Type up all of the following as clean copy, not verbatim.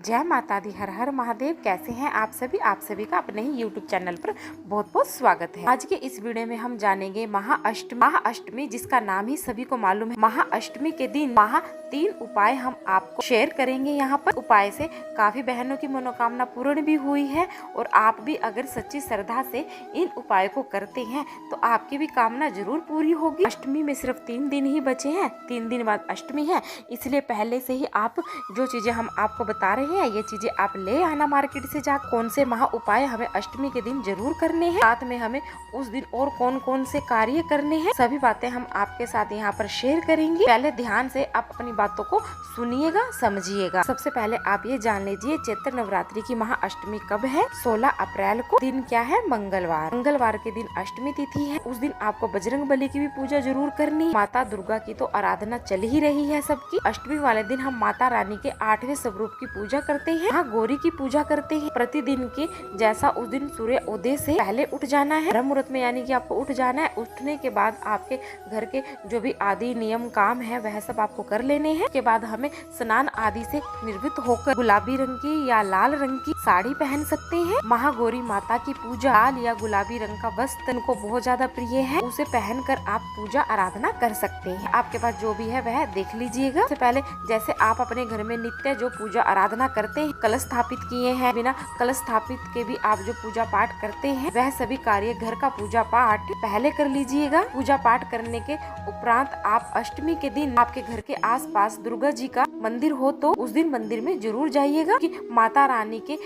जय माता दी, हर हर महादेव। कैसे हैं आप सभी का अपने ही YouTube चैनल पर बहुत बहुत स्वागत है। आज के इस वीडियो में हम जानेंगे महाअष्टमी, जिसका नाम ही सभी को मालूम है। महाअष्टमी के दिन 3 उपाय हम आपको शेयर करेंगे। यहाँ पर उपाय से काफी बहनों की मनोकामना पूर्ण भी हुई है और आप भी अगर सच्ची श्रद्धा से इन उपाय को करते हैं तो आपकी भी कामना जरूर पूरी होगी। अष्टमी में सिर्फ 3 दिन ही बचे हैं, 3 दिन बाद अष्टमी है, इसलिए पहले से ही आप जो चीजें हम आपको बता रहे हैं ये चीजें आप ले आना मार्केट से जा। कौन से महा उपाय हमें अष्टमी के दिन जरूर करने हैं, साथ में हमें उस दिन और कौन कौन से कार्य करने हैं, सभी बातें हम आपके साथ यहाँ पर शेयर करेंगे। पहले ध्यान से आप अपनी बातों को सुनिएगा, समझिएगा। सबसे पहले आप ये जान लीजिए चैत्र नवरात्रि की महाअष्टमी कब है। 16 अप्रैल को। दिन क्या है? मंगलवार। मंगलवार के दिन अष्टमी तिथि है। उस दिन आपको बजरंग बली की भी पूजा जरूर करनी है। माता दुर्गा की तो आराधना चल ही रही है सबकी। अष्टमी वाले दिन हम माता रानी के 8वें स्वरूप की पूजा करते हैं। हाँ, गौरी की पूजा करते हैं। प्रतिदिन के जैसा उस दिन सूर्य उदय से पहले उठ जाना है ब्रह्म मुहूर्त में, यानी कि आपको उठ जाना है। उठने के बाद आपके घर के जो भी आदि नियम काम है वह सब आपको कर लेने हैं। के बाद हमें स्नान आदि से निर्वृत्त होकर गुलाबी रंग की या लाल रंग की साड़ी पहन सकते हैं। महागौरी माता की पूजा लाल या गुलाबी रंग का वस्त्र उनको बहुत ज्यादा प्रिय है, उसे पहनकर आप पूजा आराधना कर सकते हैं। आपके पास जो भी है वह देख लीजिएगा। सबसे पहले जैसे आप अपने घर में नित्य जो पूजा आराधना करते हैं, कलश स्थापित किए हैं, बिना कलश स्थापित के भी आप जो पूजा पाठ करते हैं वह सभी कार्य घर का पूजा पाठ पहले कर लीजिएगा। पूजा पाठ करने के उपरांत आप अष्टमी के दिन आपके घर के आसपास दुर्गा जी का मंदिर हो तो उस दिन मंदिर में जरूर जाइएगा कि माता रानी के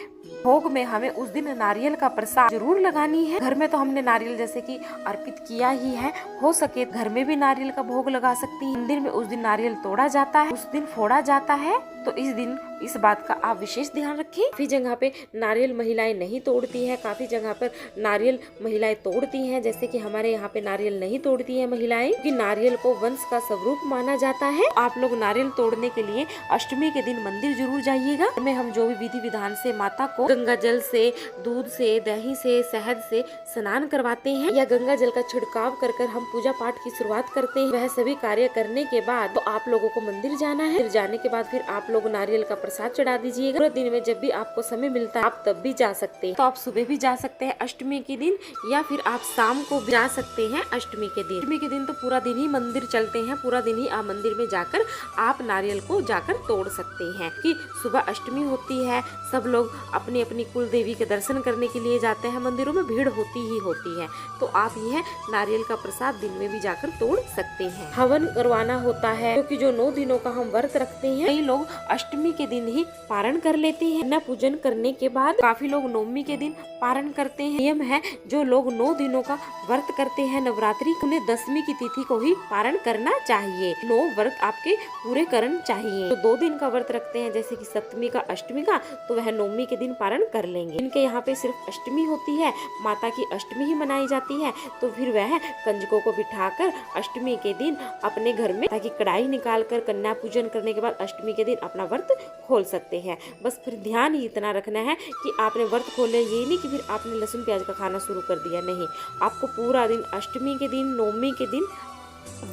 भोग में हमें उस दिन नारियल का प्रसाद जरूर लगानी है। घर में तो हमने नारियल जैसे कि अर्पित किया ही है, हो सके घर में भी नारियल का भोग लगा सकती है। मंदिर में उस दिन नारियल तोड़ा जाता है, उस दिन फोड़ा जाता है, तो इस दिन इस बात का आप विशेष ध्यान रखें। काफी जगह पे नारियल महिलाएं नहीं तोड़ती है, काफी जगह पर नारियल महिलाएं तोड़ती हैं, जैसे कि हमारे यहाँ पे नारियल नहीं तोड़ती है महिलाएं, क्योंकि नारियल को वंश का स्वरूप माना जाता है। आप लोग नारियल तोड़ने के लिए अष्टमी के दिन मंदिर जरूर जाइएगा। में हम जो भी विधि विधान से माता को गंगा जल से, दूध से, दही से, शहद से स्नान करवाते हैं या गंगा जल का छिड़काव कर हम पूजा पाठ की शुरुआत करते हैं, वह सभी कार्य करने के बाद तो आप लोगों को मंदिर जाना है। फिर जाने के बाद फिर आप लोग नारियल का प्रसाद चढ़ा दीजिएगा। पूरे दिन में जब भी आपको समय मिलता है आप तब भी जा सकते हैं। तो आप सुबह भी जा सकते हैं अष्टमी के दिन, या फिर आप शाम को भी जा सकते हैं अष्टमी के दिन। अष्टमी के दिन तो पूरा दिन ही मंदिर चलते हैं, पूरा दिन ही आप मंदिर में जाकर आप नारियल को जाकर तोड़ सकते हैं। कि सुबह अष्टमी होती है, सब लोग अपनी अपनी कुल देवी के दर्शन करने के लिए जाते हैं, मंदिरों में भीड़ होती ही होती है, तो आप यह नारियल का प्रसाद दिन में भी जाकर तोड़ सकते हैं। हवन करवाना होता है, क्योंकि जो 9 दिनों का हम व्रत रखते हैं, कई लोग अष्टमी के दिन ही पारण कर लेते हैं। न पूजन करने के बाद काफी लोग नवमी के दिन पारण करते हैं। नियम है जो लोग 9 दिनों का व्रत करते हैं नवरात्रि, उन्हें 10वीं की तिथि को ही पारण करना चाहिए। 9 व्रत आपके पूरे करना चाहिए। तो 2 दिन का व्रत रखते हैं, जैसे कि सप्तमी का, अष्टमी का, तो वह नवमी के दिन पारण कर लेंगे। इनके यहाँ पे सिर्फ अष्टमी होती है, माता की अष्टमी ही मनाई जाती है, तो फिर वह कंजकों को बिठाकर अष्टमी के दिन अपने घर में ताकि कढ़ाई निकाल कर कन्या पूजन करने के बाद अष्टमी के दिन अपना व्रत खोल सकते हैं। बस फिर ध्यान ही इतना रखना है कि आपने व्रत खोले, ये नहीं कि फिर आपने लहसुन प्याज का खाना शुरू कर दिया, नहीं। आपको पूरा दिन अष्टमी के दिन, नवमी के दिन,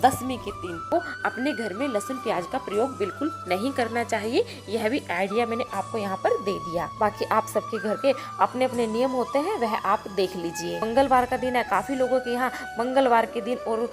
10वीं के दिन को अपने घर में लहसुन प्याज का प्रयोग बिल्कुल नहीं करना चाहिए। यह भी आइडिया मैंने आपको यहाँ पर दे दिया। बाकी आप सबके घर के अपने अपने नियम होते हैं, वह आप देख लीजिए। मंगलवार का दिन है, काफी लोगों के यहाँ मंगलवार के दिन और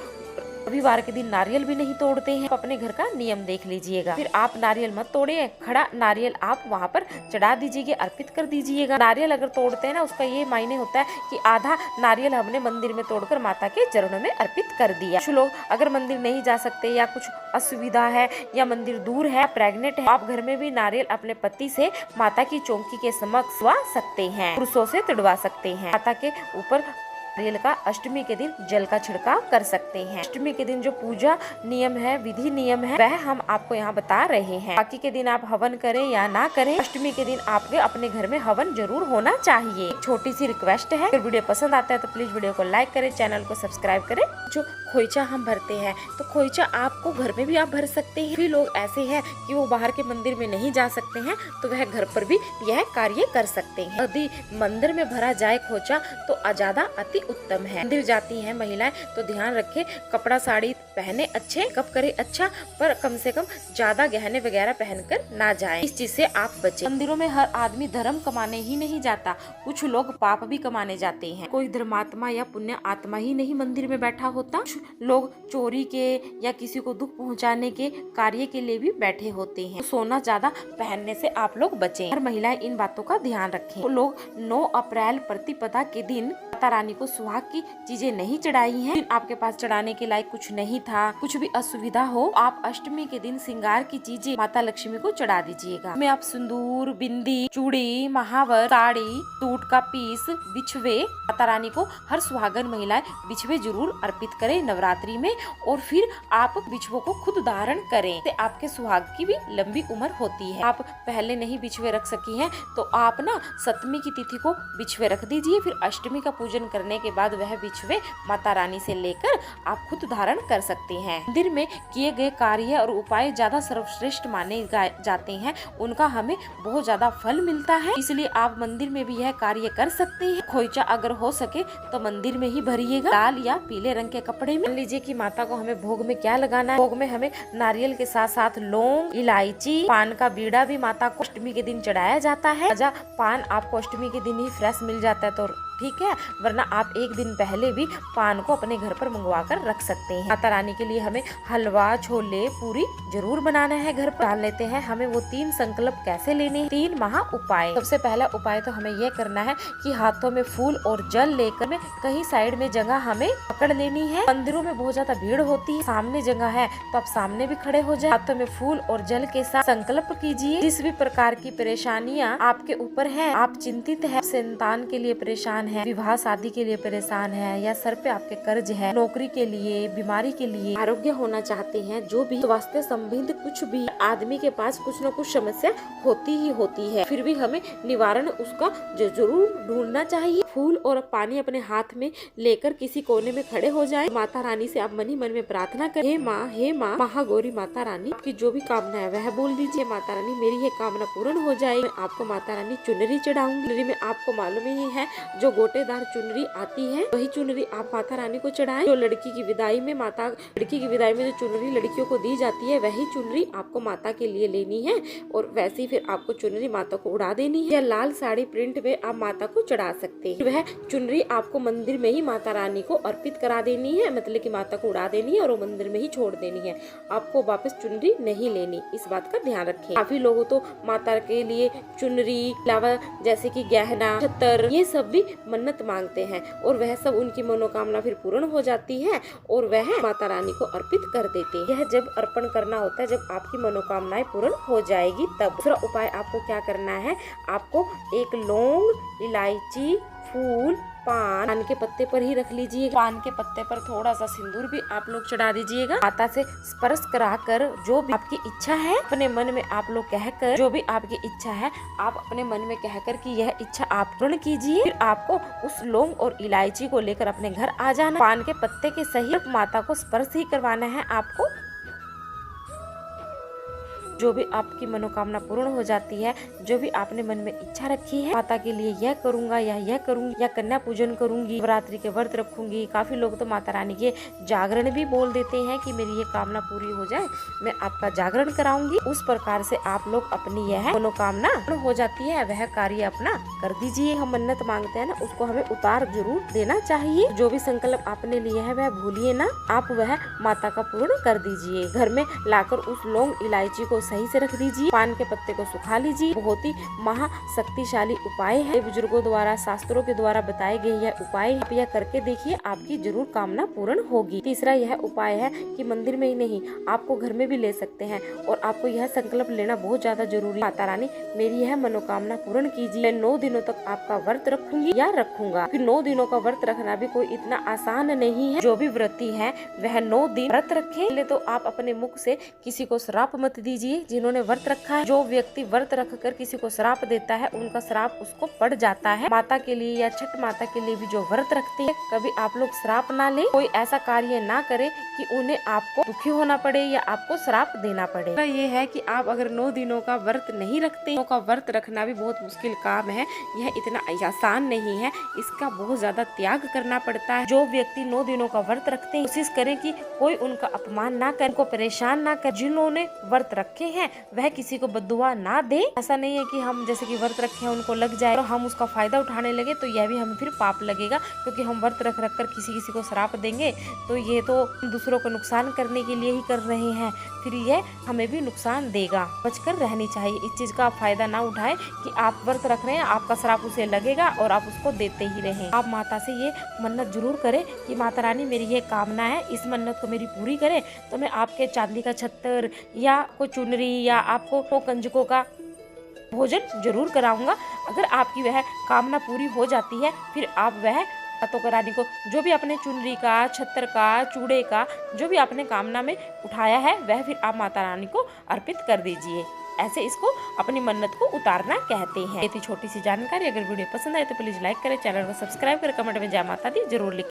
रविवार के दिन नारियल भी नहीं तोड़ते हैं। अपने घर का नियम देख लीजिएगा। फिर आप नारियल मत तोड़िए, खड़ा नारियल आप वहाँ पर चढ़ा दीजिएगा, अर्पित कर दीजिएगा। नारियल अगर तोड़ते हैं ना, उसका ये मायने होता है कि आधा नारियल हमने मंदिर में तोड़कर माता के चरणों में अर्पित कर दिया। कुछ लोग अगर मंदिर नहीं जा सकते या कुछ असुविधा है या मंदिर दूर है, प्रेग्नेंट है, आप घर में भी नारियल अपने पति से माता की चौकी के समक्ष वा सकते हैं, पुरुषों से तुड़वा सकते हैं। माता के ऊपर नारियल का अष्टमी के दिन जल का छिड़काव कर सकते हैं। अष्टमी के दिन जो पूजा नियम है, विधि नियम है, वह हम आपको यहाँ बता रहे हैं। बाकी के दिन आप हवन करें या ना करें, अष्टमी के दिन आपके अपने घर में हवन जरूर होना चाहिए। छोटी सी रिक्वेस्ट है, अगर वीडियो पसंद आता है तो प्लीज वीडियो को लाइक करें, चैनल को सब्सक्राइब करें। जो खोइचा हम भरते हैं, तो खोइचा आपको घर में भी आप भर सकते हैं। भी लोग ऐसे हैं कि वो बाहर के मंदिर में नहीं जा सकते हैं, तो वह घर पर भी यह कार्य कर सकते हैं। यदि मंदिर में भरा जाए खोचा तो ज्यादा अति उत्तम है। मंदिर जाती हैं महिलाएं तो ध्यान रखें, कपड़ा साड़ी पहने अच्छे, कब करे अच्छा, पर कम से कम ज्यादा गहने वगैरह पहनकर ना जाएं। इस चीज से आप बचें। मंदिरों में हर आदमी धर्म कमाने ही नहीं जाता, कुछ लोग पाप भी कमाने जाते हैं। कोई धर्मात्मा या पुण्य आत्मा ही नहीं मंदिर में बैठा होता, कुछ लोग चोरी के या किसी को दुख पहुंचाने के कार्य के लिए भी बैठे होते हैं। तो सोना ज्यादा पहनने से आप लोग बचें। हर महिलाएं इन बातों का ध्यान रखें। तो लोग 9 अप्रैल प्रतिपदा के दिन माता रानी को सुहाग की चीजें नहीं चढ़ाई हैं। आपके पास चढ़ाने के लायक कुछ नहीं था, कुछ भी असुविधा हो, आप अष्टमी के दिन श्रृंगार की चीजें माता लक्ष्मी को चढ़ा दीजिएगा। में आप सिंदूर, बिंदी, चूड़ी, महावर, साड़ी, सूट का पीस, बिछवे, माता रानी को हर सुहागन महिलाएं बिछवे जरूर अर्पित करें नवरात्रि में, और फिर आप बिछवों को खुद धारण करें। तो आपके सुहाग की भी लंबी उम्र होती है। आप पहले नहीं बिछवे रख सकी हैं तो आप ना सप्तमी की तिथि को बिछवे रख दीजिए, फिर अष्टमी का पूजन करने के बाद वह बिछवे माता रानी से लेकर आप खुद धारण कर सकते हैं। मंदिर में किए गए कार्य और उपाय ज्यादा सर्वश्रेष्ठ माने जाते हैं, उनका हमें बहुत ज्यादा फल मिलता है, इसलिए आप मंदिर में भी यह कार्य कर सकते हैं। खोइचा अगर हो सके तो मंदिर में ही भरिएगा, लाल या पीले रंग के कपड़े में। मान लीजिए कि माता को हमें भोग में क्या लगाना है। भोग में हमें नारियल के साथ साथ लौंग, इलायची, पान का बीड़ा भी माता को अष्टमी के दिन चढ़ाया जाता है। पान आपको अष्टमी के दिन ही फ्रेश मिल जाता है तो ठीक है, वरना आप एक दिन पहले भी पान को अपने घर पर मंगवा कर रख सकते हैं। माता रानी के लिए हमें हलवा, छोले, पूरी जरूर बनाना है घर पर। डाल लेते हैं हमें वो 3 संकल्प कैसे लेने हैं, 3 महा उपाय। सबसे पहला उपाय तो हमें यह करना है कि हाथों में फूल और जल लेकर में कहीं साइड में जगह हमें पकड़ लेनी है। मंदिरों में बहुत ज्यादा भीड़ होती है, सामने जगह है तो आप सामने भी खड़े हो जाए। हाथों में फूल और जल के साथ संकल्प कीजिए। जिस भी प्रकार की परेशानियाँ आपके ऊपर है, आप चिंतित है, संतान के लिए परेशान है, विवाह शादी के लिए परेशान है, या सर पे आपके कर्ज है, नौकरी के लिए, बीमारी के लिए, आरोग्य होना चाहते हैं, जो भी स्वास्थ्य संबंधित कुछ भी आदमी के पास कुछ न कुछ समस्या होती ही होती है, फिर भी हमें निवारण उसका जरूर ढूंढना चाहिए। फूल और पानी अपने हाथ में लेकर किसी कोने में खड़े हो जाए। माता रानी से आप मन ही मन में प्रार्थना करें, हे माँ महागौरी माता रानी, आपकी जो भी कामना है वह बोल दीजिए। माता रानी मेरी ये कामना पूर्ण हो जाए। मैं आपको माता रानी चुनरी चढ़ाऊंगी। चुनरी में आपको मालूम ही है जो गोटेदार चुनरी आती है वही चुनरी आप माता रानी को चढ़ाएं। जो लड़की की विदाई में जो चुनरी लड़कियों को दी जाती है वही चुनरी आपको माता के लिए लेनी है, और वैसे ही फिर आपको चुनरी माता को उड़ा देनी है, या लाल साड़ी प्रिंट में आप माता को चढ़ा सकते हैं। वह चुनरी आपको मंदिर में ही माता रानी को अर्पित करा देनी है, मतलब कि माता को उड़ा देनी है और वो मंदिर में ही छोड़ देनी है। आपको वापस चुनरी नहीं लेनी, इस बात का ध्यान रखें। काफी लोग तो माता के लिए चुनरी, अलावा जैसे कि गहना, छतर, ये सब भी मन्नत मांगते हैं, और वह सब उनकी मनोकामना फिर पूर्ण हो जाती है और वह माता रानी को अर्पित कर देते हैं। यह जब अर्पण करना होता है जब आपकी मनोकामनाएं पूर्ण हो जाएगी तब। दूसरा उपाय आपको क्या करना है, आपको एक लौंग, इलायची, फूल, पान के पत्ते पर ही रख लीजिए। पान के पत्ते पर थोड़ा सा सिंदूर भी आप लोग चढ़ा दीजिएगा। माता से स्पर्श कराकर जो भी आपकी इच्छा है अपने मन में आप लोग कहकर, जो भी आपकी इच्छा है आप अपने मन में कहकर कि यह इच्छा आप पूर्ण कीजिए। फिर आपको उस लौंग और इलायची को लेकर अपने घर आ जाना। पान के पत्ते के सही माता को स्पर्श ही करवाना है आपको। जो भी आपकी मनोकामना पूर्ण हो जाती है, जो भी आपने मन में इच्छा रखी है, माता के लिए यह करूंगा या यह करूंगी, या कन्या पूजन करूंगी, नवरात्रि के व्रत रखूंगी। काफी लोग तो माता रानी के जागरण भी बोल देते हैं कि मेरी ये कामना पूरी हो जाए, मैं आपका जागरण कराऊंगी। उस प्रकार से आप लोग अपनी यह मनोकामना हो जाती है, वह कार्य अपना कर दीजिए। हम मन्नत मांगते हैं ना, उसको हमें उतार जरूर देना चाहिए। जो भी संकल्प आपने लिया है वह भूलिए ना, आप वह माता का पूर्ण कर दीजिए। घर में लाकर उस लौंग इलायची को सही से रख दीजिए। पान के पत्ते को सुखा लीजिए। बहुत ही महाशक्तिशाली उपाय है, बुजुर्गों द्वारा, शास्त्रों के द्वारा बताए गए यह उपाय। आप यह करके देखिए, आपकी जरूर कामना पूर्ण होगी। तीसरा यह उपाय है कि मंदिर में ही नहीं, आपको घर में भी ले सकते हैं, और आपको यह संकल्प लेना बहुत ज्यादा जरूरी। माता रानी मेरी यह मनोकामना पूर्ण कीजिए। मैं 9 दिनों तक आपका व्रत रखूंगी या रखूंगा। 9 दिनों का व्रत रखना भी कोई इतना आसान नहीं है। जो भी व्रती है वह 9 दिन व्रत रखे। पहले तो आप अपने मुख से किसी को श्राप मत दीजिए, व्यक्ति जिन्होंने व्रत रखा है, जो व्यक्ति व्रत रख कर किसी को श्राप देता है, उनका श्राप उसको पड़ जाता है। माता के लिए या छठ माता के लिए भी जो व्रत रखते हैं, कभी आप लोग श्राप ना ले, कोई ऐसा कार्य ना करे कि उन्हें आपको दुखी होना पड़े या आपको श्राप देना पड़े। तो ये है कि आप अगर 9 दिनों का व्रत नहीं रखते, का व्रत रखना भी बहुत मुश्किल काम है, यह इतना आसान नहीं है, इसका बहुत ज्यादा त्याग करना पड़ता है। जो व्यक्ति 9 दिनों का व्रत रखते हैं, कोशिश करें कि कोई उनका अपमान ना करे, उनको परेशान ना करे। जिन्होंने व्रत रखे हैं वह किसी को बद्दुआ ना दे। ऐसा नहीं है कि हम जैसे कि व्रत रखे हैं उनको लग जाए और हम उसका फायदा उठाने लगे, तो यह भी हमें फिर पाप लगेगा, क्योंकि हम व्रत रख कर किसी को श्राप देंगे तो ये तो दूसरों को नुकसान करने के लिए ही कर रहे हैं, फिर यह हमें भी नुकसान देगा। बचकर रहनी चाहिए, इस चीज का फायदा ना उठाए कि आप व्रत रख रहे हैं, आपका श्राप उसे लगेगा और आप उसको देते ही रहें। आप माता से ये मन्नत जरूर करें कि माता रानी मेरी ये कामना है, इस मन्नत को मेरी पूरी करें तो मैं आपके चांदी का छत्तर या कोई चुनरी या आपको कंजकों का भोजन जरूर कराऊंगा। अगर आपकी वह कामना पूरी हो जाती है, फिर आप वह माता रानी को जो भी आपने चुनरी का, छत्तर का, चूड़े का जो भी आपने कामना में उठाया है, वह फिर आप माता रानी को अर्पित कर दीजिए। ऐसे इसको अपनी मन्नत को उतारना कहते हैं। ये थी छोटी सी जानकारी। अगर वीडियो पसंद आए तो प्लीज लाइक करें, चैनल को सब्सक्राइब करें, कमेंट में जय माता दी जरूर लिखें।